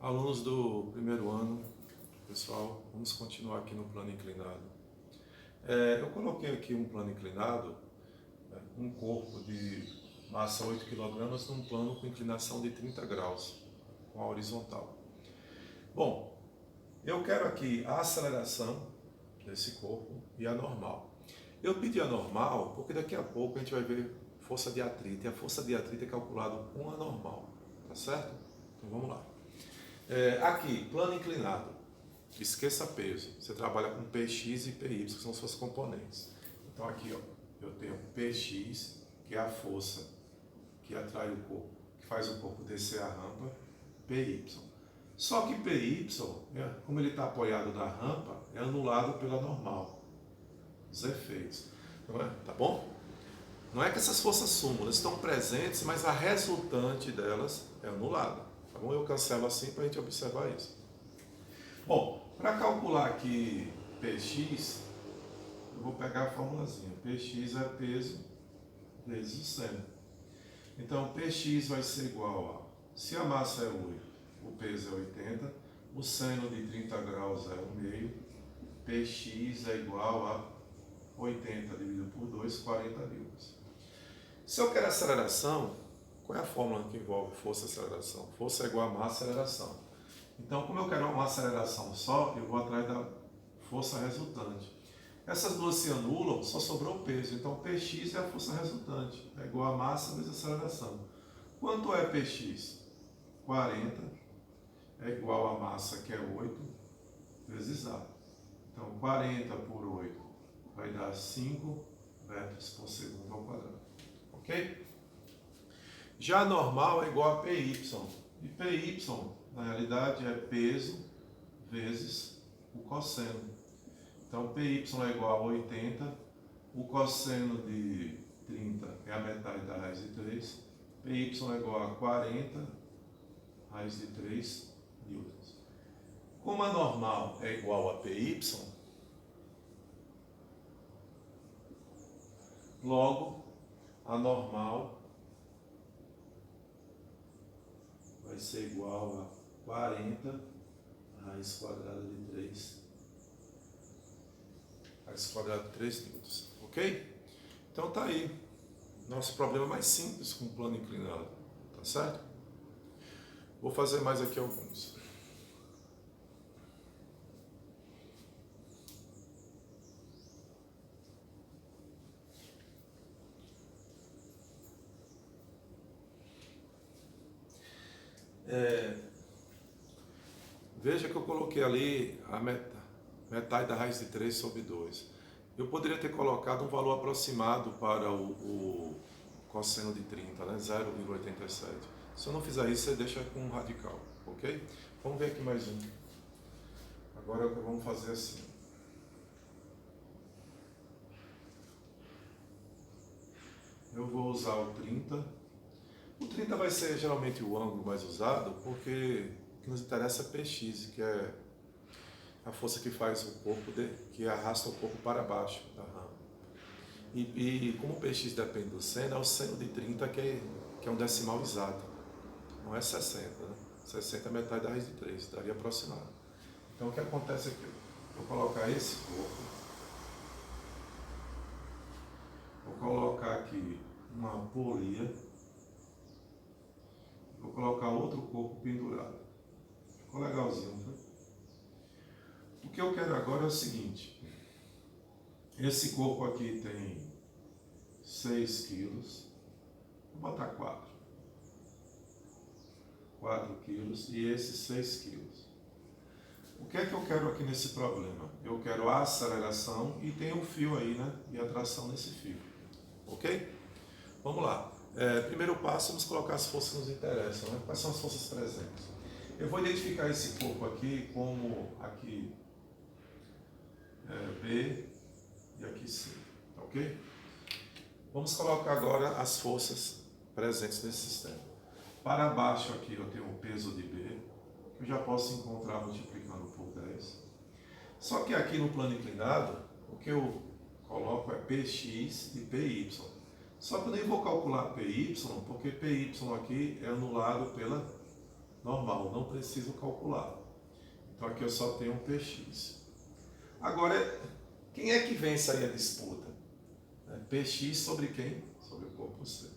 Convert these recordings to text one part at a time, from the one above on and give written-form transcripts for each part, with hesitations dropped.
Alunos do primeiro ano, pessoal, vamos continuar aqui no plano inclinado. Eu coloquei aqui um plano inclinado, um corpo de massa 8 kg num plano com inclinação de 30 graus, com a horizontal. Bom, eu quero aqui a aceleração desse corpo e a normal. Eu pedi a normal porque daqui a pouco a gente vai ver força de atrito, e a força de atrito é calculada com a normal, tá certo? Então vamos lá. Aqui, plano inclinado. Esqueça peso. Você trabalha com Px e Py, que são suas componentes. Então aqui, ó, eu tenho Px, que é a força que atrai o corpo, que faz o corpo descer a rampa, Py. Só que Py, como ele está apoiado na rampa, é anulado pela normal. Os efeitos. Não é? Tá bom? Não é que essas forças sumam, elas estão presentes, mas a resultante delas é anulada. Tá bom? Eu cancelo assim para a gente observar isso. Bom, para calcular aqui Px, eu vou pegar a formulazinha. Px é peso vezes o seno. Então, Px vai ser igual a, se a massa é 8, o peso é 80, o seno de 30 graus é 1,5, Px é igual a 80 dividido por 2, 40 newtons. Se eu quero aceleração, qual é a fórmula que envolve força e aceleração? Força é igual a massa e aceleração. Então, como eu quero uma aceleração só, eu vou atrás da força resultante. Essas duas se anulam, só sobrou o peso. Então, Px é a força resultante. É igual a massa vezes a aceleração. Quanto é Px? 40 é igual a massa, que é 8, vezes A. Então, 40 por 8 vai dar 5 metros por segundo ao quadrado. Ok? Já a normal é igual a Py. E Py, na realidade, é peso vezes o cosseno. Então, Py é igual a 80, o cosseno de 30 é a metade da raiz de 3, Py é igual a 40 raiz de 3 newtons. Como a normal é igual a Py, logo a normal vai ser igual a 40 raiz quadrada de 3 raiz quadrada de 3 newtons, ok? Então tá aí, nosso problema mais simples com o plano inclinado, tá certo? Vou fazer mais aqui alguns. Veja que eu coloquei ali a metade da raiz de 3 sobre 2. Eu poderia ter colocado um valor aproximado para o cosseno de 30, né? 0,87. Se eu não fizer isso, você deixa com um radical, ok? Vamos ver aqui mais um. Agora vamos fazer assim. Eu vou usar o 30. O 30 vai ser geralmente o ângulo mais usado, porque o que nos interessa é Px, que é a força que faz o corpo, que arrasta o corpo para baixo da rampa. E como o Px depende do seno, é o seno de 30 que é um decimal exato, não é 60, né? 60 é metade da raiz de 3, daria aproximado. Então o que acontece aqui? Vou colocar esse corpo, vou colocar aqui uma polia, vou colocar outro corpo pendurado. Ficou legalzinho, não foi? O que eu quero agora é o seguinte: esse corpo aqui tem 6 quilos, vou botar 4 quilos e esses 6 quilos. O que é que eu quero aqui nesse problema? Eu quero a aceleração e tem um fio aí, né? E a tração nesse fio. Ok? Vamos lá. Primeiro passo, vamos colocar as forças que nos interessam, né? Quais são as forças presentes? Eu vou identificar esse corpo aqui como aqui B e aqui C, ok? Vamos colocar agora as forças presentes nesse sistema. Para baixo aqui eu tenho o peso de B, que eu já posso encontrar multiplicando por 10. Só que aqui no plano inclinado, o que eu coloco é Px e Py. Só que eu nem vou calcular Py, porque Py aqui é anulado pela normal, não preciso calcular. Então aqui eu só tenho um Px. Agora, quem é que vence aí a disputa? Px sobre quem? Sobre o corpo C.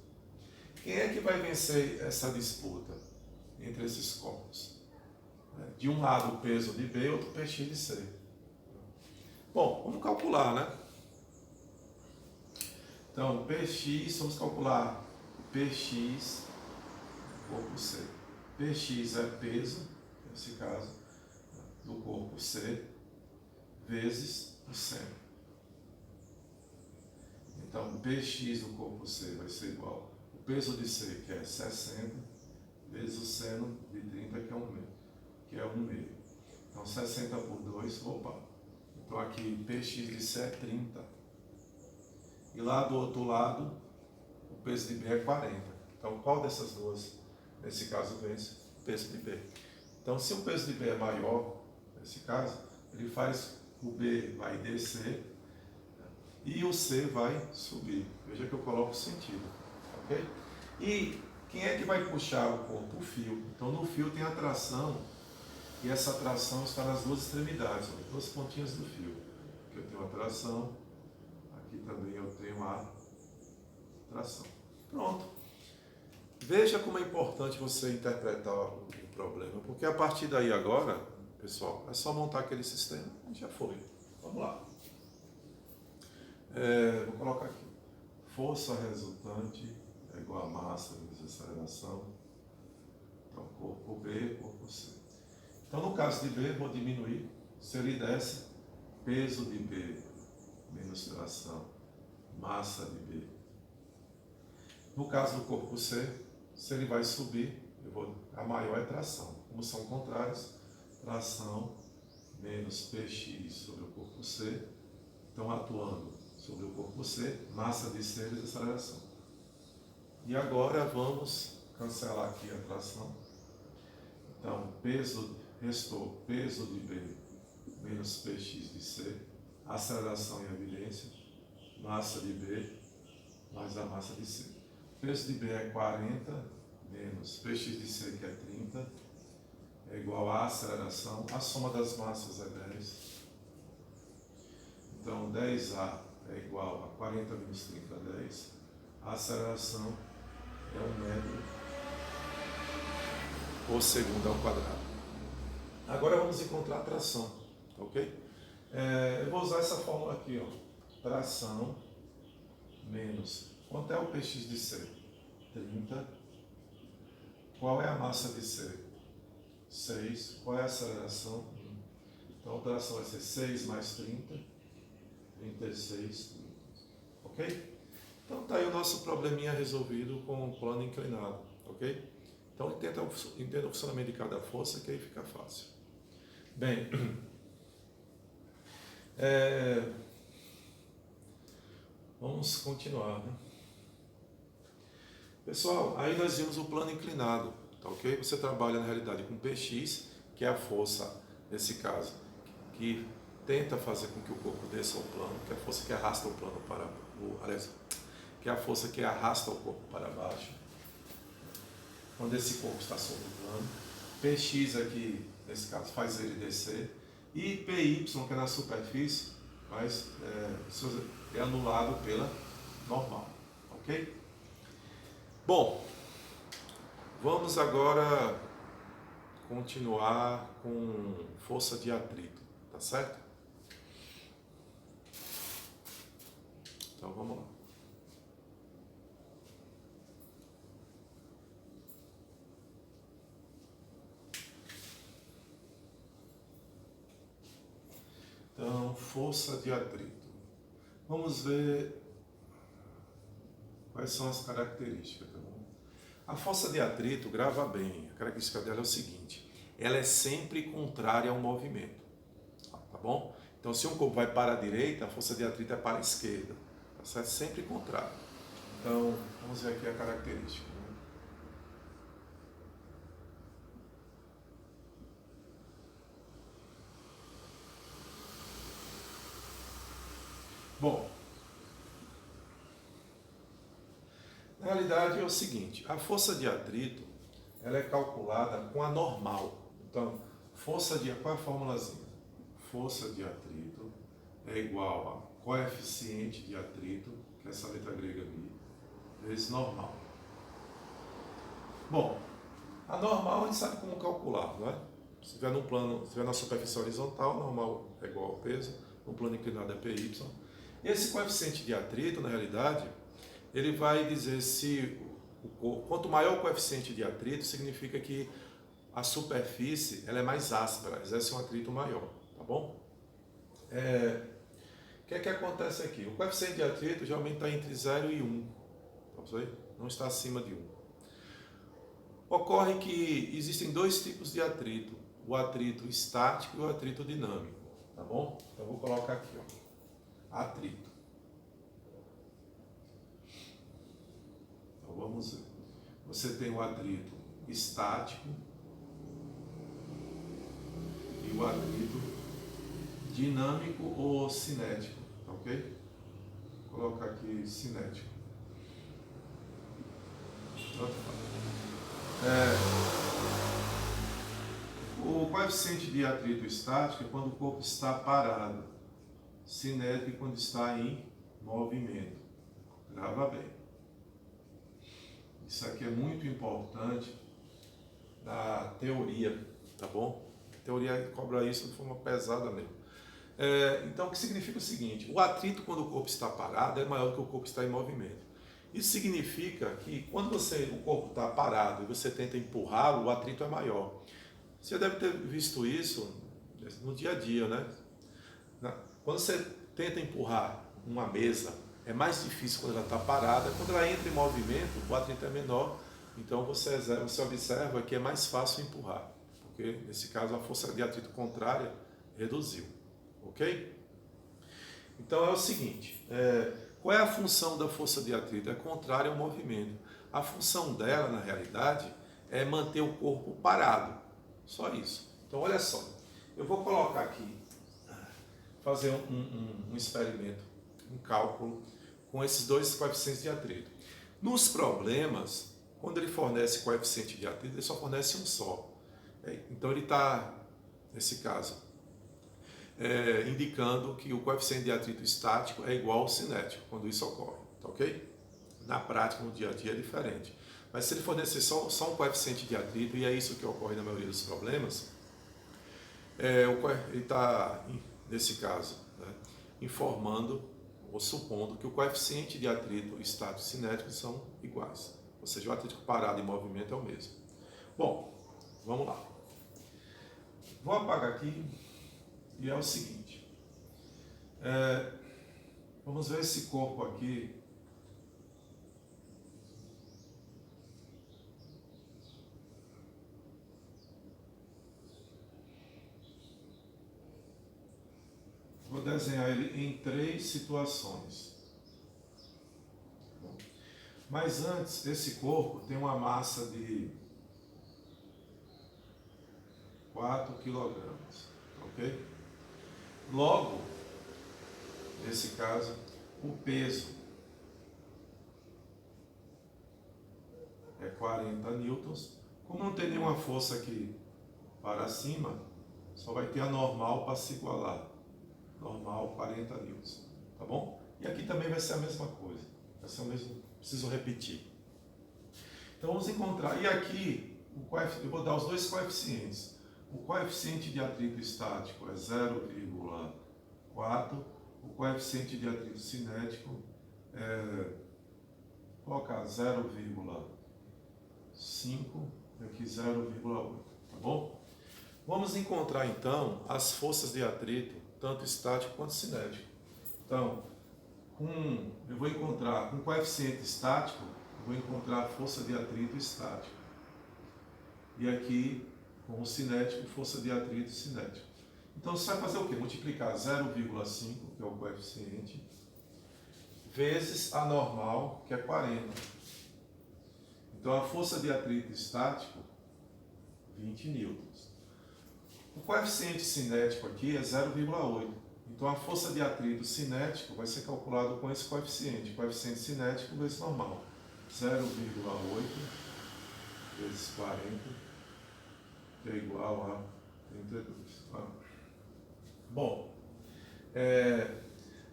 Quem é que vai vencer essa disputa entre esses corpos? De um lado o peso de B, outro Px de C. Bom, vamos calcular, né? Então, Px, vamos calcular Px, corpo C. Px é peso, nesse caso, do corpo C, vezes o seno. Então, Px do corpo C vai ser igual o peso de C, que é 60, vezes o seno de 30, que é 1 meio. Então, 60 por 2, opa. Então, aqui, Px de C é 30. E lá do outro lado, o peso de B é 40. Então, qual dessas duas, nesse caso, vence? O peso de B. Então, se o peso de B é maior, nesse caso, ele faz o B vai descer e o C vai subir. Veja que eu coloco sentido, ok? E quem é que vai puxar o corpo? O fio. Então, no fio tem a tração e essa tração está nas duas extremidades, ó, duas pontinhas do fio. Aqui eu tenho a tração, aqui também eu tenho a tração. Pronto. Veja como é importante você interpretar o problema, porque a partir daí agora, pessoal, é só montar aquele sistema e já foi. Vamos lá. Vou colocar aqui. Força resultante é igual a massa vezes aceleração. Então, corpo B, corpo C. Então, no caso de B, vou diminuir. Se ele desce, peso de B menos tração, massa de B. No caso do corpo C, se ele vai subir, a maior é tração. Como são contrários, tração menos Px sobre o corpo C. Então, atuando sobre o corpo C, massa de C vezes aceleração. E agora vamos cancelar aqui a tração. Então, restou peso de B menos Px de C, aceleração e evidência, massa de B mais a massa de C. Peso de B é 40 menos Px de C, que é 30, é igual a aceleração. A soma das massas é 10. Então, 10A é igual a 40 menos 30, 10. A aceleração é 1 metro por segundo ao quadrado. Agora vamos encontrar a tração, ok? Eu vou usar essa fórmula aqui, ó. Tração menos, quanto é o Px de C? 30. Qual é a massa de C? 6. Qual é a aceleração? 1. Então a tração vai ser 6 mais 30, 36. Ok? Então está aí o nosso probleminha resolvido com o plano inclinado, ok? Então entenda o funcionamento de cada força, que aí fica fácil. Bem, vamos continuar, né? Pessoal, aí nós vimos o plano inclinado, tá ok? Você trabalha na realidade com Px, que é a força, nesse caso, que tenta fazer com que o corpo desça ao plano, que é a força que arrasta o plano para que é a força que arrasta o corpo para baixo, quando esse corpo está sobre o plano. Px aqui, nesse caso, faz ele descer, e Py, que é na superfície, é anulado pela normal, ok? Bom, vamos agora continuar com força de atrito, tá certo? Então vamos lá. Então, força de atrito. Vamos ver quais são as características, tá bom? A força de atrito, grava bem, a característica dela é o seguinte: ela é sempre contrária ao movimento, tá bom? Então, se um corpo vai para a direita, a força de atrito é para a esquerda, tá certo? Sempre contrária. Então, vamos ver aqui a característica. Né? Bom, na realidade é o seguinte: a força de atrito ela é calculada com a normal. Então, qual é a formulazinha? Força de atrito é igual a coeficiente de atrito, que é essa letra grega ali, vezes normal. Bom, a normal a gente sabe como calcular, não é? Se estiver no plano, se estiver na superfície horizontal, normal é igual ao peso, no plano inclinado é PY. Esse coeficiente de atrito, na realidade, ele vai dizer se quanto maior o coeficiente de atrito, significa que a superfície ela é mais áspera, exerce um atrito maior, tá bom? O que é que acontece aqui? O coeficiente de atrito geralmente está entre 0 e 1, não está acima de 1. Ocorre que existem dois tipos de atrito, o atrito estático e o atrito dinâmico, tá bom? Então eu vou colocar aqui, ó, atrito. Então vamos ver. Você tem o atrito estático e o atrito dinâmico ou cinético, tá ok? Vou colocar aqui cinético. O coeficiente de atrito estático é quando o corpo está parado, cinético quando está em movimento. Grava bem. Isso aqui é muito importante na teoria, tá bom? A teoria cobra isso de forma pesada mesmo. Então, o que significa o seguinte: o atrito quando o corpo está parado é maior do que o corpo está em movimento. Isso significa que quando o corpo está parado e você tenta empurrá-lo, o atrito é maior. Você deve ter visto isso no dia a dia, né? Quando você tenta empurrar uma mesa, é mais difícil quando ela está parada. Quando ela entra em movimento, o atrito é menor. Então você observa que é mais fácil empurrar, porque nesse caso a força de atrito contrária reduziu, ok? Então é o seguinte, qual é a função da força de atrito? É contrária ao movimento. A função dela, na realidade, é manter o corpo parado. Só isso. Então, olha só. Eu vou colocar aqui, fazer um experimento, um cálculo, com esses dois coeficientes de atrito. Nos problemas, quando ele fornece coeficiente de atrito, ele só fornece um só. Então, ele está, nesse caso, indicando que o coeficiente de atrito estático é igual ao cinético, quando isso ocorre, tá ok? Na prática, no dia a dia, é diferente. Mas se ele fornecer só um coeficiente de atrito, e é isso que ocorre na maioria dos problemas, ele está, nesse caso, né, informando ou supondo que o coeficiente de atrito estático e cinético são iguais. Ou seja, o atrito parado em movimento é o mesmo. Bom, vamos lá. Vou apagar aqui e é o seguinte. Vamos ver esse corpo aqui. Vou desenhar ele em 3 situações. Mas antes, esse corpo tem uma massa de 4 kg, ok? Logo, nesse caso, o peso é 40 newtons. Como não tem nenhuma força aqui para cima, só vai ter a normal para se igualar. Normal 40 newtons, tá bom? E aqui também vai ser a mesma coisa, vai ser o mesmo, preciso repetir. Então vamos encontrar, e aqui eu vou dar os dois coeficientes. O coeficiente de atrito estático é 0,4, o coeficiente de atrito cinético é, vou colocar 0,5 e aqui 0,8, tá bom? Vamos encontrar então as forças de atrito, tanto estático quanto cinético. Então, eu vou encontrar com coeficiente estático, eu vou encontrar a força de atrito estático. E aqui, com o cinético, força de atrito cinético. Então, você vai fazer o quê? Multiplicar 0,5, que é o coeficiente, vezes a normal, que é 40. Então, a força de atrito estático, 20 newtons. O coeficiente cinético aqui é 0,8. Então, a força de atrito cinético vai ser calculado com esse coeficiente. Coeficiente cinético vezes normal. 0,8 vezes 40, que é igual a 32. Tá? Bom,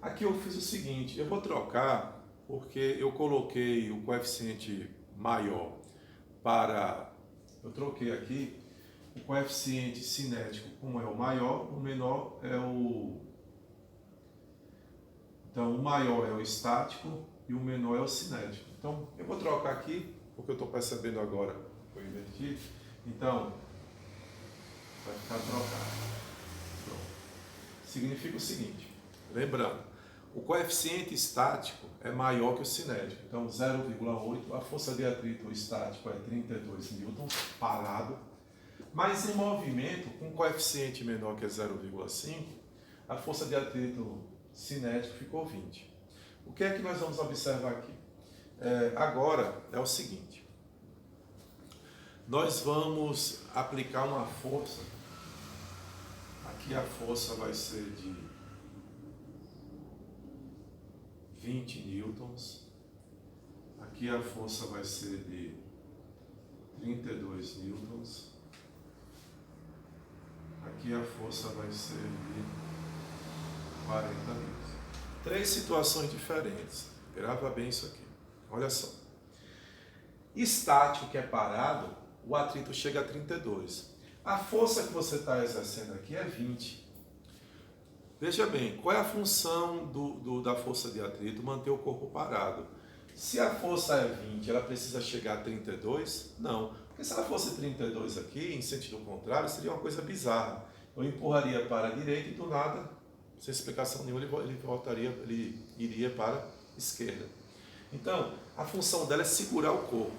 aqui eu fiz o seguinte, eu vou trocar, porque eu coloquei o coeficiente maior eu troquei aqui o coeficiente cinético, como é o maior, o menor é então o maior é o estático e o menor é o cinético. Então eu vou trocar aqui, porque eu estou percebendo agora que eu inverti, então vai ficar trocado. Pronto. Significa o seguinte, lembrando, o coeficiente estático é maior que o cinético, então 0,8, a força de atrito estático é 32 newtons, parado, mas em movimento, com coeficiente menor que é 0,5, a força de atrito cinético ficou 20. O que é que nós vamos observar aqui? Agora é o seguinte, nós vamos aplicar uma força, aqui a força vai ser de 20 newtons, aqui a força vai ser de 32 newtons, aqui a força vai ser de 40 newtons. 3 situações diferentes, grava bem isso aqui, olha só. Estático, que é parado, o atrito chega a 32. A força que você está exercendo aqui é 20. Veja bem, qual é a função da força de atrito? Manter o corpo parado. Se a força é 20, ela precisa chegar a 32? Não, porque se ela fosse 32 aqui, em sentido contrário, seria uma coisa bizarra. Eu empurraria para a direita e do nada, sem explicação nenhuma, ele iria para a esquerda. Então, a função dela é segurar o corpo.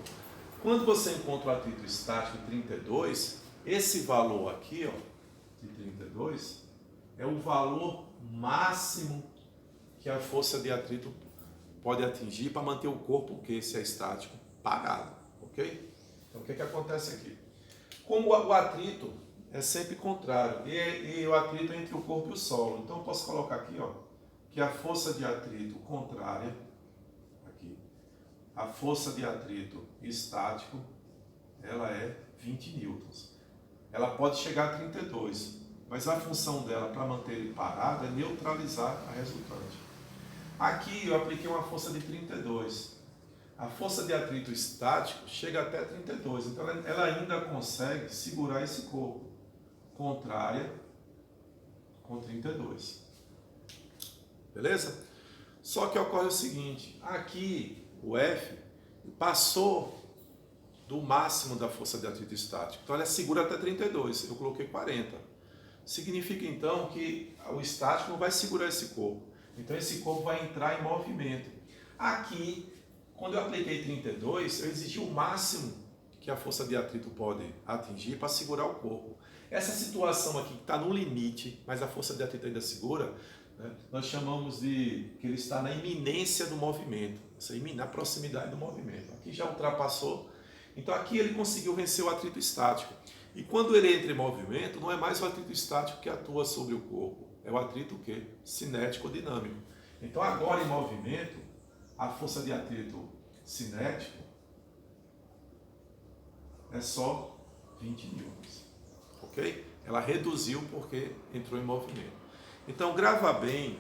Quando você encontra o atrito estático 32, esse valor aqui, ó, de 32, é o valor máximo que a força de atrito pode atingir para manter o corpo, que se é estático, parado, ok? Então o que acontece aqui? Como o atrito é sempre contrário, e o atrito é entre o corpo e o solo, então eu posso colocar aqui, ó, que a força de atrito contrária, aqui, a força de atrito estático, ela é 20 newtons. Ela pode chegar a 32, mas a função dela para manter ele parado é neutralizar a resultante. Aqui eu apliquei uma força de 32. A força de atrito estático chega até 32, então ela ainda consegue segurar esse corpo. Contrária com 32. Beleza? Só que ocorre o seguinte, aqui o F passou do máximo da força de atrito estático, então ela segura até 32, eu coloquei 40. Significa então que o estático não vai segurar esse corpo. Então esse corpo vai entrar em movimento. Aqui, quando eu apliquei 32, eu exigi o máximo que a força de atrito pode atingir para segurar o corpo. Essa situação aqui está no limite, mas a força de atrito ainda segura, né? Nós chamamos de que ele está na iminência do movimento, na proximidade do movimento. Aqui já ultrapassou, então aqui ele conseguiu vencer o atrito estático. E quando ele entra em movimento, não é mais o atrito estático que atua sobre o corpo, é o atrito o quê? Cinético dinâmico. Então agora em movimento, a força de atrito cinético é só 20 newtons, ok? Ela reduziu porque entrou em movimento. Então grava bem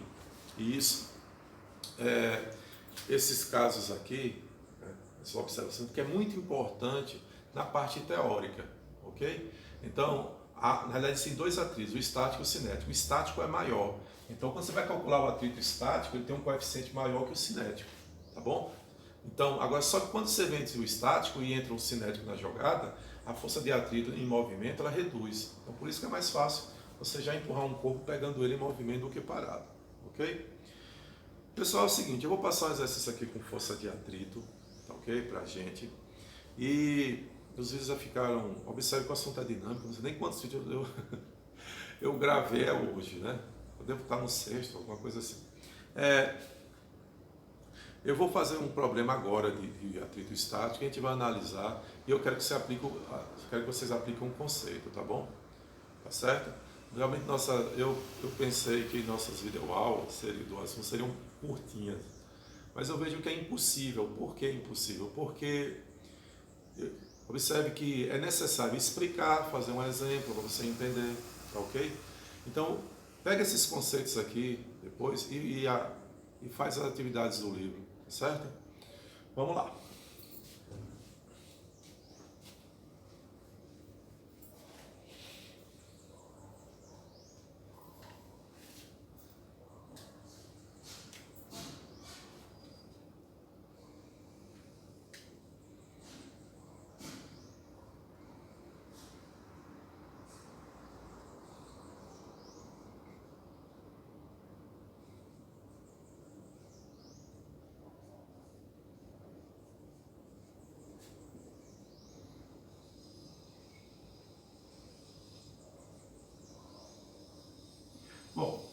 isso, esses casos aqui, essa observação, porque é muito importante na parte teórica, ok? Então, na realidade, existem dois atritos, o estático e o cinético. O estático é maior, então quando você vai calcular o atrito estático, ele tem um coeficiente maior que o cinético, tá bom? Então, agora só que quando você vence o estático e entra um cinético na jogada, a força de atrito em movimento ela reduz. Então, por isso que é mais fácil você já empurrar um corpo pegando ele em movimento do que parado, ok? Pessoal, é o seguinte, eu vou passar um exercício aqui com força de atrito, tá ok? Pra gente. E os vídeos já ficaram, observe que o assunto é dinâmico, não sei nem quantos vídeos eu gravei hoje, né? Eu devo estar no sexto, alguma coisa assim. Eu vou fazer um problema agora de atrito estático, a gente vai analisar e eu quero que vocês apliquem um conceito, tá bom? Tá certo? Realmente eu pensei que nossas videoaulas seriam curtinhas, mas eu vejo que é impossível. Por que é impossível? Porque Observe que é necessário explicar, fazer um exemplo para você entender, tá ok? Então, pega esses conceitos aqui depois e faz as atividades do livro, tá certo? Vamos lá. Bom,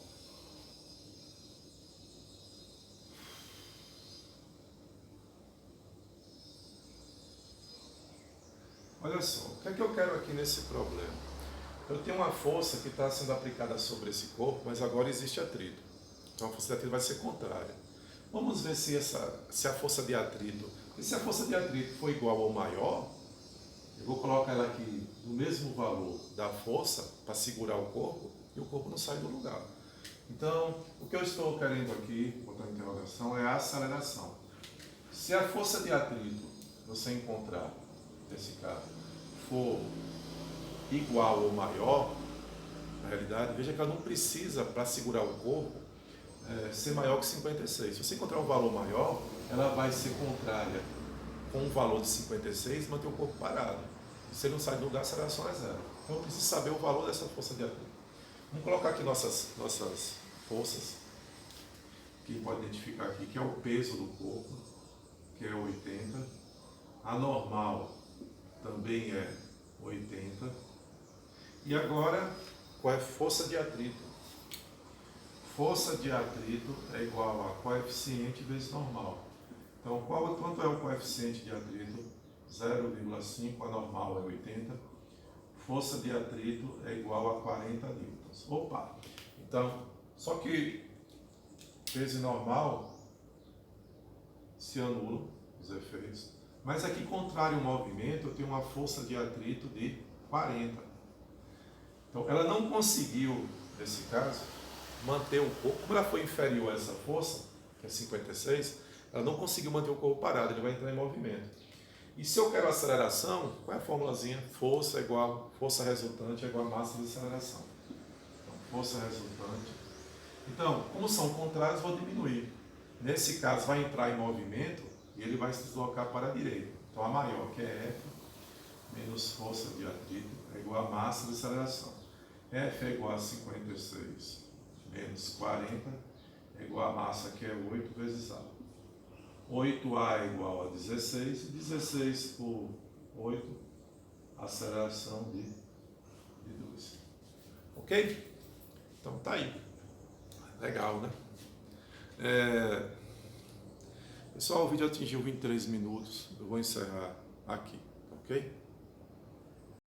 olha só, o que é que eu quero aqui nesse problema? Eu tenho uma força que está sendo aplicada sobre esse corpo, mas agora existe atrito. Então a força de atrito vai ser contrária. Vamos ver se a força de atrito, e se a força de atrito for igual ou maior, eu vou colocar ela aqui no mesmo valor da força para segurar o corpo e o corpo não sai do lugar. Então, o que eu estou querendo aqui, botar em interrogação, é a aceleração. Se a força de atrito você encontrar, nesse caso, for igual ou maior, na realidade, veja que ela não precisa, para segurar o corpo, ser maior que 56. Se você encontrar um valor maior, ela vai ser contrária com um valor de 56 e manter o corpo parado. Se ele não sai do lugar, a aceleração é zero. Então eu preciso saber o valor dessa força de atrito. Vamos colocar aqui nossas forças, que pode identificar aqui, que é o peso do corpo, que é 80. A normal também é 80. E agora, qual é a força de atrito? Força de atrito é igual a coeficiente vezes normal. Então, quanto é o coeficiente de atrito? 0,5, a normal é 80. Força de atrito é igual a 40 newtons. Opa! Então, só que peso normal se anulam os efeitos. Mas aqui, contrário ao movimento, eu tenho uma força de atrito de 40. Então, ela não conseguiu, nesse caso, manter o corpo. Como ela foi inferior a essa força, que é 56, ela não conseguiu manter o corpo parado, ele vai entrar em movimento. E se eu quero aceleração, qual é a formulazinha? Força resultante é igual a massa de aceleração. Então, força resultante. Então, como são contrários, vou diminuir. Nesse caso, vai entrar em movimento e ele vai se deslocar para a direita. Então, a maior, que é F, menos força de atrito, é igual a massa de aceleração. F é igual a 56 menos 40 é igual a massa, que é 8 vezes A. 8A é igual a 16, 16 por 8, aceleração de 2. Ok? Então tá aí. Legal, né? Pessoal, o vídeo atingiu 23 minutos. Eu vou encerrar aqui, ok?